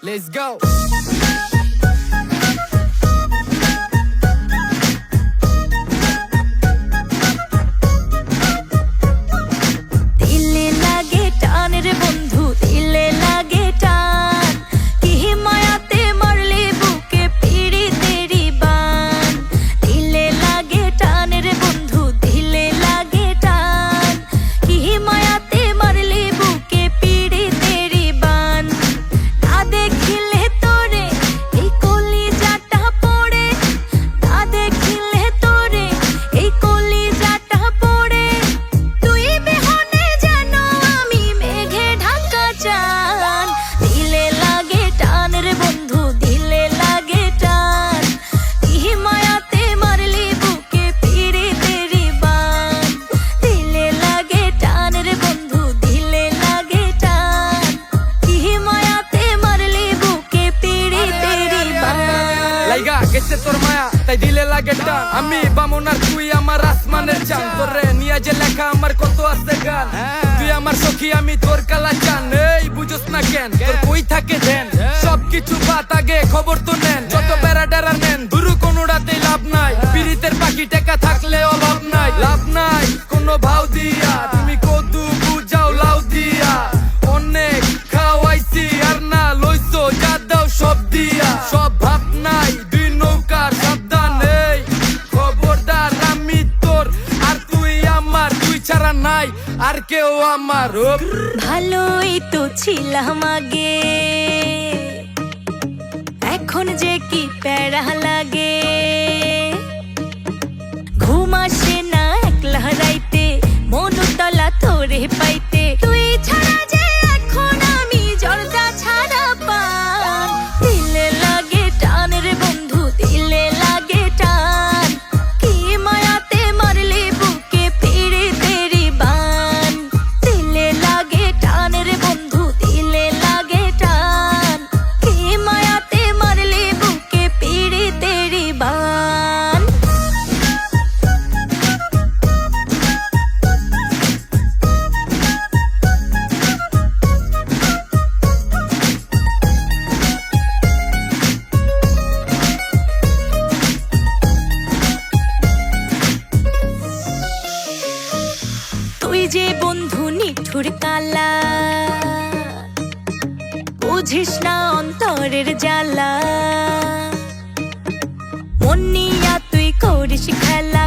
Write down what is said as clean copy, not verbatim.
Let's go. দিলে লাগে টান রে বন্ধু, দিলে লাগে টান, কি মায়াতে মারলে বুকে পিড়িতেরি বান। দিলে লাগে টান রে বন্ধু, দিলে লাগে টান, কি মায়াতে মারলে বুকে পিড়িতেরি বান। না দেখিলে তোরে এই কলিজাটা পড়ে, না দেখিলে তোরে এই কলিজাটা পড়ে, তুই বিহনে যেন আমি মেঘে ঢাকা চান। দিলে লাগে টান রে বন্ধু, দিলে লাগে টান, কি মায়াতে মারলি বুকে পিড়িতেরি বান। দিলে লাগে টান রে বন্ধু, দিলে লাগে টান, কি মায়াতে মারলি বুকে পিড়িতেরি বান। লাইগা গেছে তোর মায়া তাই দিলে লাগে টান, আমি বামন আর তুই আমার আসমানের চান। তোরে নিয়ে যে লেখা আমার কত আছে গান, তুই আমার সখী আমি তোর কালা চান। এই বুঝোস না কেন তোর কই থাকে ধ্যান, সবকিছু বাত আগে খবর তো নেন। যত প্যারা ডেরা নেন দুরু কোনো রাতেই লাভ নাই, পিরিতের পাখি টেকা থাকলে অভাব নাই। লাভ নাই কোনো ভাও দিয়া, তুমি কদু বুঝাও লাউ দিয়া। অনেক খাওয়াইছি আর না লইছো যা দাও সব দিয়া। সব ভাব নাই দুই নৌকার সাবধান, এই খবরদার আমি তোর আর তুই আমার, তুই ছাড়া নাই আর কেউ আমার। ভালোই তো ছিলাম আগে, এখন যে কি প্যারা লাগে। ঘুম আসে না একলা রাইতে, মনুতলা তোরে পাইতে, তুই ছাড়া যে এখন আমি জর্দা ছাড়া পান। দিলে লাগে টান রে বন্ধু, দিলে লাগে টান, কি মায়াতে মারলে বুকে পিড়িতেরি বান। দিলে লাগে টান রে বন্ধু, দিলে লাগে টান, কি মায়াতে মারলে বুকে পিড়িতেরি বান। তুই যে বন্ধু নিঠুর কালা, বুঝিস না অন্তরের জ্বালা। মন নিয়া তুই করিস খেলা,